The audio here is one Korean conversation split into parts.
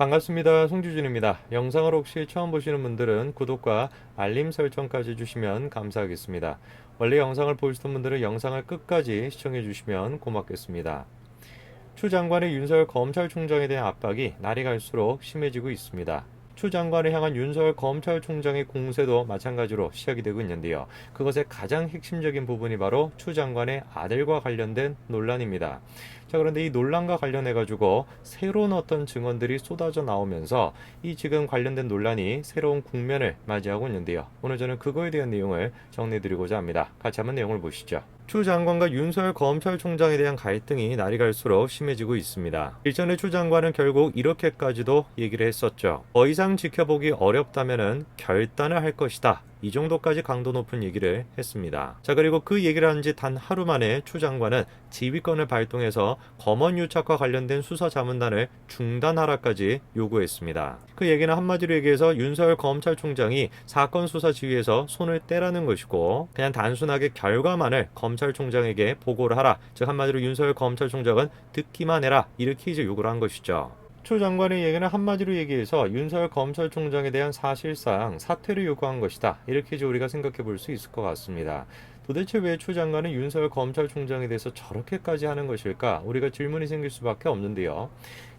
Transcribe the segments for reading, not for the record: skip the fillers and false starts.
반갑습니다. 송주진입니다. 영상을 혹시 처음 보시는 분들은 구독과 알림 설정까지 해주시면 감사하겠습니다. 원래 영상을 보시던 분들은 영상을 끝까지 시청해 주시면 고맙겠습니다. 추 장관의 윤석열 검찰총장에 대한 압박이 날이 갈수록 심해지고 있습니다. 추 장관을 향한 윤석열 검찰총장의 공세도 마찬가지로 시작이 되고 있는데요. 그것의 가장 핵심적인 부분이 바로 추 장관의 아들과 관련된 논란입니다. 자, 그런데 이 논란과 관련해 가지고 새로운 어떤 증언들이 쏟아져 나오면서 이 지금 관련된 논란이 새로운 국면을 맞이하고 있는데요. 오늘 저는 그거에 대한 내용을 정리해드리고자 합니다. 같이 한번 내용을 보시죠. 추 장관과 윤석열 검찰총장에 대한 갈등이 날이 갈수록 심해지고 있습니다. 일전에 추 장관은 결국 이렇게까지도 얘기를 했었죠. 더 이상 지켜보기 어렵다면은 결단을 할 것이다. 이 정도까지 강도 높은 얘기를 했습니다. 자, 그리고 그 얘기를 한 지 단 하루 만에 추 장관은 지휘권을 발동해서 검언 유착과 관련된 수사 자문단을 중단하라까지 요구했습니다. 그 얘기는 한마디로 얘기해서 윤석열 검찰총장이 사건 수사 지휘에서 손을 떼라는 것이고, 그냥 단순하게 결과만을 검찰총장에게 보고를 하라. 즉 한마디로 윤석열 검찰총장은 듣기만 해라. 이렇게 이제 요구를 한 것이죠. 추 장관의 얘기는 한마디로 얘기해서 윤석열 검찰총장에 대한 사실상 사퇴를 요구한 것이다. 이렇게 이제 우리가 생각해 볼 수 있을 것 같습니다. 도대체 왜 추 장관은 윤석열 검찰총장에 대해서 저렇게까지 하는 것일까? 우리가 질문이 생길 수밖에 없는데요.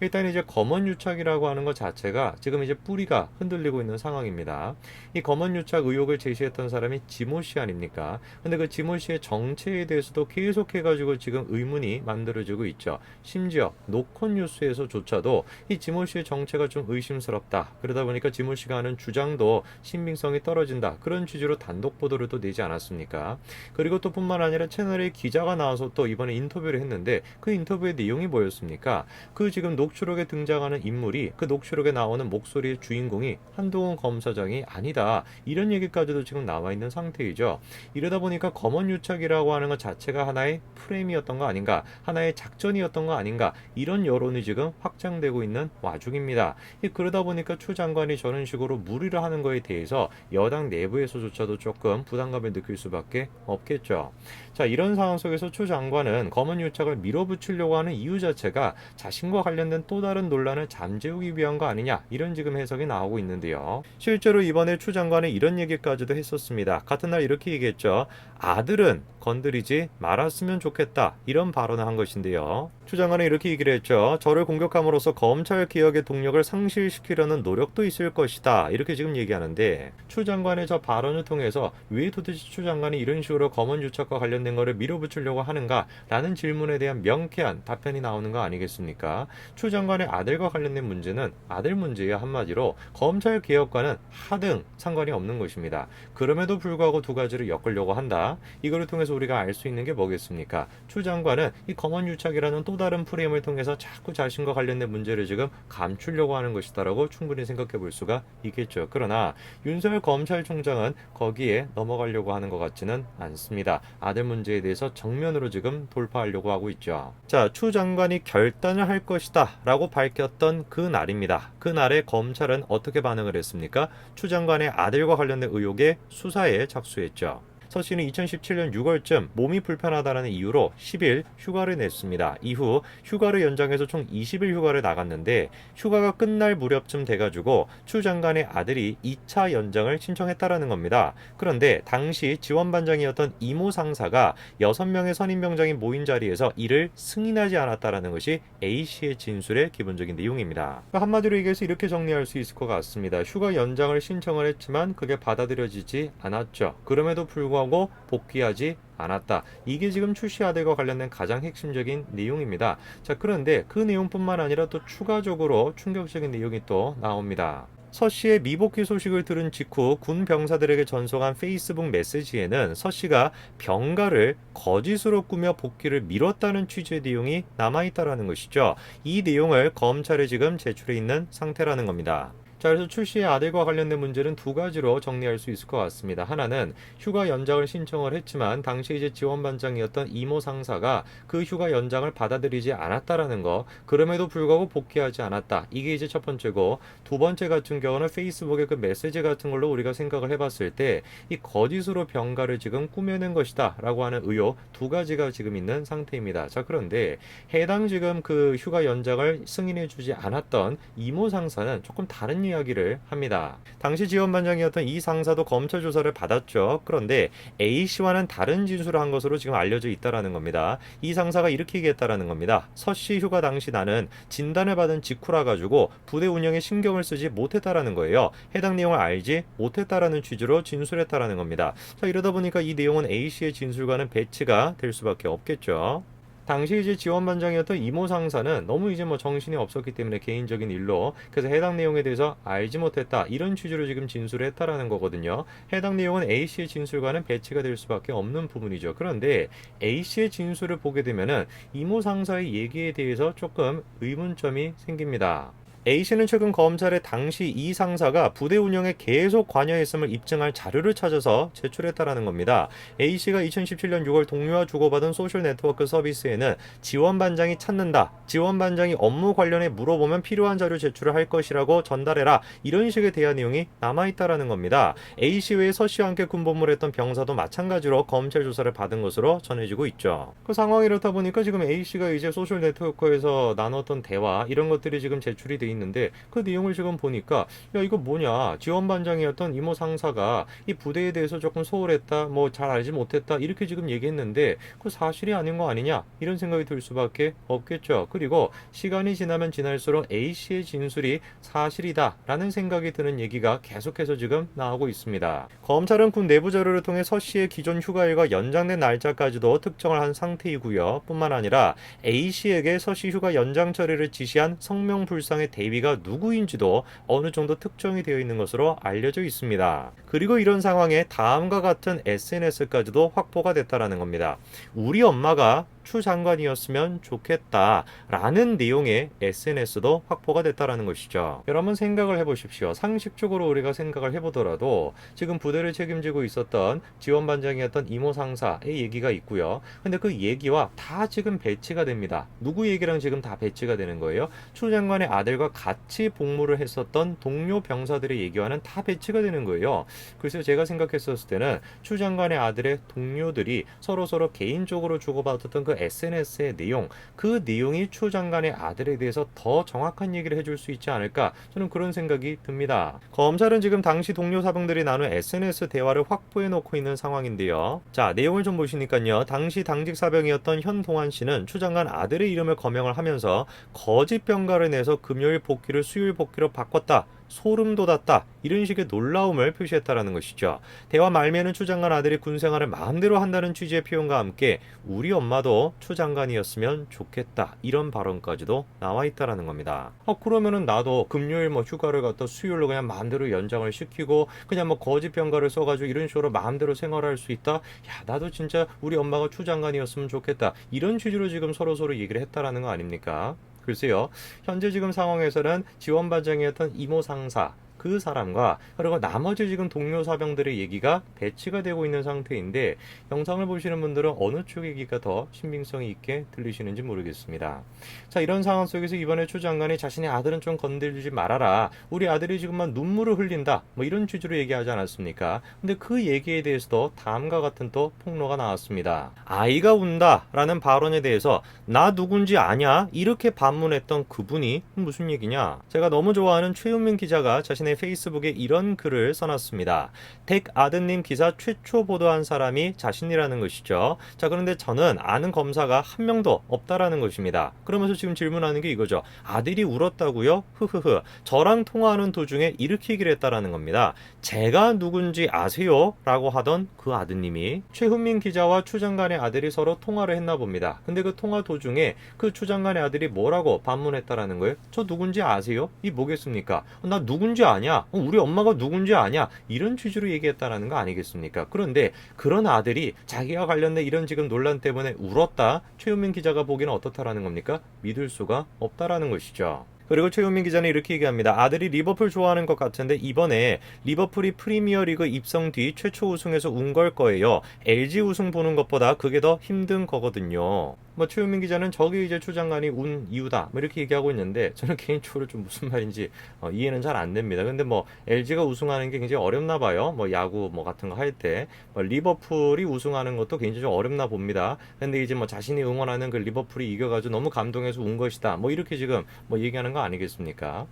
일단 이제 검언유착이라고 하는 것 자체가 지금 이제 뿌리가 흔들리고 있는 상황입니다. 이 검언유착 의혹을 제시했던 사람이 지모 씨 아닙니까? 근데 그 지모 씨의 정체에 대해서도 계속해가지고 지금 의문이 만들어지고 있죠. 심지어 노컷 뉴스에서조차도 이 지모 씨의 정체가 좀 의심스럽다. 그러다 보니까 지모 씨가 하는 주장도 신빙성이 떨어진다. 그런 취지로 단독 보도를 또 내지 않았습니까? 그리고 또 뿐만 아니라 채널에 기자가 나와서 또 이번에 인터뷰를 했는데 그 인터뷰의 내용이 뭐였습니까? 그 지금 녹취록에 등장하는 인물이 그 녹취록에 나오는 목소리의 주인공이 한동훈 검사장이 아니다. 이런 얘기까지도 지금 나와 있는 상태이죠. 이러다 보니까 검언유착이라고 하는 것 자체가 하나의 프레임이었던 거 아닌가, 하나의 작전이었던 거 아닌가, 이런 여론이 지금 확장되고 있는 와중입니다. 그러다 보니까 추 장관이 저런 식으로 무리를 하는 거에 대해서 여당 내부에서조차도 조금 부담감을 느낄 수밖에 없겠죠. 자, 이런 상황 속에서 추 장관은 검언유착을 밀어붙이려고 하는 이유 자체가 자신과 관련된 또 다른 논란을 잠재우기 위한 거 아니냐, 이런 지금 해석이 나오고 있는데요. 실제로 이번에 추 장관은 이런 얘기까지도 했었습니다. 같은 날 이렇게 얘기했죠. 아들은 건드리지 말았으면 좋겠다, 이런 발언을 한 것인데요. 추 장관은 이렇게 얘기를 했죠. 저를 공격함으로써 검찰 개혁의 동력을 상실시키려는 노력도 있을 것이다, 이렇게 지금 얘기하는데, 추 장관의 저 발언을 통해서 왜 도대체 추 장관이 이런 식으로 검언유착과 관련된 거를 밀어붙이려고 하는가 라는 질문에 대한 명쾌한 답변이 나오는 거 아니겠습니까? 추 장관의 아들과 관련된 문제는 아들 문제야. 한마디로 검찰 개혁과는 하등 상관이 없는 것입니다. 그럼에도 불구하고 두 가지를 엮으려고 한다. 이거를 통해서 우리가 알 수 있는 게 뭐겠습니까? 추 장관은 이 검언유착이라는 또 다른 프레임을 통해서 자꾸 자신과 관련된 문제를 지금 감추려고 하는 것이다라고 충분히 생각해 볼 수가 있겠죠. 그러나 윤석열 검찰총장은 거기에 넘어가려고 하는 것 같지는 않습니다. 아들 문제에 대해서 정면으로 지금 돌파하려고 하고 있죠. 자, 추 장관이 결단을 할 것이다 라고 밝혔던 그 날입니다. 그날에 검찰은 어떻게 반응을 했습니까? 추 장관의 아들과 관련된 의혹의 수사에 착수했죠. 서 씨는 2017년 6월쯤 몸이 불편하다는 이유로 10일 휴가를 냈습니다. 이후 휴가를 연장해서 총 20일 휴가를 나갔는데, 휴가가 끝날 무렵쯤 돼가지고 추 장관의 아들이 2차 연장을 신청했다라는 겁니다. 그런데 당시 지원반장이었던 이모 상사가 6명의 선임병장이 모인 자리에서 이를 승인하지 않았다라는 것이 A씨의 진술의 기본적인 내용입니다. 한마디로 얘기해서 이렇게 정리할 수 있을 것 같습니다. 휴가 연장을 신청을 했지만 그게 받아들여지지 않았죠. 그럼에도 불구하고 복귀하지 않았다. 이게 지금 추 씨 아들과 관련된 가장 핵심적인 내용입니다. 자, 그런데 그 내용뿐만 아니라 또 추가적으로 충격적인 내용이 또 나옵니다. 서 씨의 미복귀 소식을 들은 직후 군 병사들에게 전송한 페이스북 메시지에는 서 씨가 병가를 거짓으로 꾸며 복귀를 미뤘다는 취지의 내용이 남아있다라는 것이죠. 이 내용을 검찰에 지금 제출해 있는 상태라는 겁니다. 자, 그래서 출시의 아들과 관련된 문제는 두 가지로 정리할 수 있을 것 같습니다. 하나는 휴가 연장을 신청을 했지만 당시 이제 지원반장이었던 이모 상사가 그 휴가 연장을 받아들이지 않았다라는 거, 그럼에도 불구하고 복귀하지 않았다. 이게 이제 첫 번째고, 두 번째 같은 경우는 페이스북의 그 메시지 같은 걸로 우리가 생각을 해봤을 때 이 거짓으로 병가를 지금 꾸며낸 것이다 라고 하는 의혹 두 가지가 지금 있는 상태입니다. 자, 그런데 해당 지금 그 휴가 연장을 승인해 주지 않았던 이모 상사는 조금 다른 이야기를 합니다. 당시 지원반장이었던 이 상사도 검찰 조사를 받았죠. 그런데 A씨와는 다른 진술을 한 것으로 지금 알려져 있다라는 겁니다. 이 상사가 이렇게 얘기했다라는 겁니다. 서씨 휴가 당시 나는 진단을 받은 직후라 가지고 부대 운영에 신경을 쓰지 못했다라는 거예요. 해당 내용을 알지 못했다라는 취지로 진술했다라는 겁니다. 자, 이러다 보니까 이 내용은 A씨의 진술과는 배치가 될 수밖에 없겠죠. 당시 이제 지원반장이었던 이모 상사는 너무 이제 뭐 정신이 없었기 때문에 개인적인 일로, 그래서 해당 내용에 대해서 알지 못했다 이런 취지로 지금 진술을 했다라는 거거든요. 해당 내용은 A씨의 진술과는 배치가 될 수밖에 없는 부분이죠. 그런데 A씨의 진술을 보게 되면은 이모 상사의 얘기에 대해서 조금 의문점이 생깁니다. A씨는 최근 검찰에 당시 이 상사가 부대 운영에 계속 관여했음을 입증할 자료를 찾아서 제출했다라는 겁니다. A씨가 2017년 6월 동료와 주고받은 소셜 네트워크 서비스에는 지원반장이 찾는다, 지원반장이 업무 관련해 물어보면 필요한 자료 제출을 할 것이라고 전달해라, 이런 식의 대화 내용이 남아있다라는 겁니다. A씨 외에 서씨와 함께 군복무를 했던 병사도 마찬가지로 검찰 조사를 받은 것으로 전해지고 있죠. 그 상황이 이렇다 보니까 지금 A씨가 이제 소셜 네트워크에서 나눴던 대화 이런 것들이 지금 제출이 돼 있는데, 그 내용을 지금 보니까 야, 이거 뭐냐, 지원반장이었던 이모 상사가 이 부대에 대해서 조금 소홀했다, 뭐 잘 알지 못했다 이렇게 지금 얘기했는데 그 사실이 아닌 거 아니냐, 이런 생각이 들 수밖에 없겠죠. 그리고 시간이 지나면 지날수록 A씨의 진술이 사실이다 라는 생각이 드는 얘기가 계속해서 지금 나오고 있습니다. 검찰은 군 내부 자료를 통해 서씨의 기존 휴가일과 연장된 날짜까지도 특정을 한 상태이고요. 뿐만 아니라 A씨에게 서씨 휴가 연장 처리를 지시한 성명불상의 대위가 누구인지도 어느 정도 특정이 되어 있는 것으로 알려져 있습니다. 그리고 이런 상황에 다음과 같은 SNS까지도 확보가 됐다라는 겁니다. 우리 엄마가 추 장관이었으면 좋겠다라는 내용의 SNS도 확보가 됐다라는 것이죠. 여러분 생각을 해보십시오. 상식적으로 우리가 생각을 해보더라도 지금 부대를 책임지고 있었던 지원반장이었던 이모 상사의 얘기가 있고요. 근데 그 얘기와 다 지금 배치가 됩니다. 누구 얘기랑 지금 다 배치가 되는 거예요? 추 장관의 아들과 같이 복무를 했었던 동료 병사들의 얘기와는 다 배치가 되는 거예요. 그래서 제가 생각했었을 때는 추 장관의 아들의 동료들이 서로 개인적으로 주고받았던 그 SNS의 내용, 그 내용이 추 장관의 아들에 대해서 더 정확한 얘기를 해줄 수 있지 않을까, 저는 그런 생각이 듭니다. 검찰은 지금 당시 동료 사병들이 나눈 SNS 대화를 확보해 놓고 있는 상황인데요. 자, 내용을 좀 보시니까요. 당시 당직 사병이었던 현동환 씨는 추 장관 아들의 이름을 거명을 하면서 거짓 병가를 내서 금요일 복귀를 수요일 복귀로 바꿨다, 소름 돋았다, 이런 식의 놀라움을 표시했다라는 것이죠. 대화 말미에는 추 장관 아들이 군 생활을 마음대로 한다는 취지의 표현과 함께 우리 엄마도 추 장관이었으면 좋겠다, 이런 발언까지도 나와 있다라는 겁니다. 그러면은 나도 금요일 뭐 휴가를 갖다 수요일로 그냥 마음대로 연장을 시키고 그냥 뭐 거짓 병가를 써가지고 이런 식으로 마음대로 생활할 수 있다. 야, 나도 진짜 우리 엄마가 추 장관이었으면 좋겠다, 이런 취지로 지금 서로 얘기를 했다라는 거 아닙니까? 글쎄요, 현재 지금 상황에서는 지원반장이었던 이모 상사, 그 사람과 그리고 나머지 지금 동료 사병들의 얘기가 배치가 되고 있는 상태인데, 영상을 보시는 분들은 어느 쪽 얘기가 더 신빙성이 있게 들리시는지 모르겠습니다. 자, 이런 상황 속에서 이번에 추 장관이 자신의 아들은 좀 건들지 말아라, 우리 아들이 지금만 눈물을 흘린다, 뭐 이런 취지로 얘기하지 않았습니까? 근데 그 얘기에 대해서도 다음과 같은 또 폭로가 나왔습니다. 아이가 운다 라는 발언에 대해서 나 누군지 아냐? 이렇게 반문했던 그분이 무슨 얘기냐? 제가 너무 좋아하는 최은민 기자가 자신의 페이스북에 이런 글을 써놨습니다. 댁 아드님 기사 최초 보도한 사람이 자신이라는 것이죠. 자, 그런데 저는 아는 검사가 한 명도 없다라는 것입니다. 그러면서 지금 질문하는 게 이거죠. 아들이 울었다고요? 흐흐흐. 저랑 통화하는 도중에 이렇게 얘기를 했다라는 겁니다. 제가 누군지 아세요? 라고 하던 그 아드님이 최훈민 기자와 추 장관의 아들이 서로 통화를 했나 봅니다. 근데 그 통화 도중에 그 추 장관의 아들이 뭐라고 반문했다라는 거예요? 저 누군지 아세요? 이 뭐겠습니까? 나 누군지 아냐? 우리 엄마가 누군지 아냐? 이런 취지로 얘기했다라는 거 아니겠습니까? 그런데 그런 아들이 자기와 관련된 이런 지금 논란 때문에 울었다, 최훈민 기자가 보기에는 어떻다라는 겁니까? 믿을 수가 없다라는 것이죠. 그리고 최우민 기자는 이렇게 얘기합니다. 아들이 리버풀 좋아하는 것 같은데 이번에 리버풀이 프리미어리그 입성 뒤 최초 우승에서 운 걸 거예요. LG 우승 보는 것보다 그게 더 힘든 거거든요. 뭐 최우민 기자는 저기 이제 추 장관이 운 이유다 뭐 이렇게 얘기하고 있는데 저는 개인적으로 좀 무슨 말인지 이해는 잘 안 됩니다. 근데 뭐 LG가 우승하는 게 굉장히 어렵나 봐요. 뭐 야구 뭐 같은 거 할 때 리버풀이 우승하는 것도 개인적으로 어렵나 봅니다. 근데 이제 뭐 자신이 응원하는 그 리버풀이 이겨가지고 너무 감동해서 운 것이다. 뭐 이렇게 지금 뭐 얘기하는 거 아니겠습니까?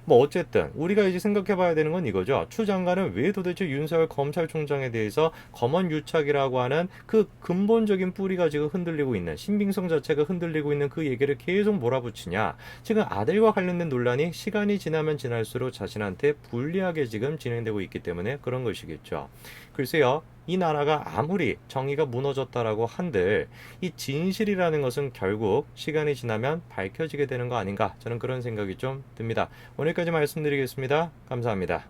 뭐 어쨌든 우리가 이제 생각해봐야 되는 건 이거죠. 추 장관은 왜 도대체 윤석열 검찰총장에 대해서 검언유착이라고 하는 그 근본적인 뿌리가 지금 흔들리고 있는 신빙성 자체가 흔들리고 있는 그 얘기를 계속 몰아붙이냐. 지금 아들과 관련된 논란이 시간이 지나면 지날수록 자신한테 불리하게 지금 진행되고 있기 때문에 그런 것이겠죠. 글쎄요. 이 나라가 아무리 정의가 무너졌다라고 한들 이 진실이라는 것은 결국 시간이 지나면 밝혀지게 되는 거 아닌가 저는 그런 생각이 좀 듭니다. 오늘까지 말씀드리겠습니다. 감사합니다.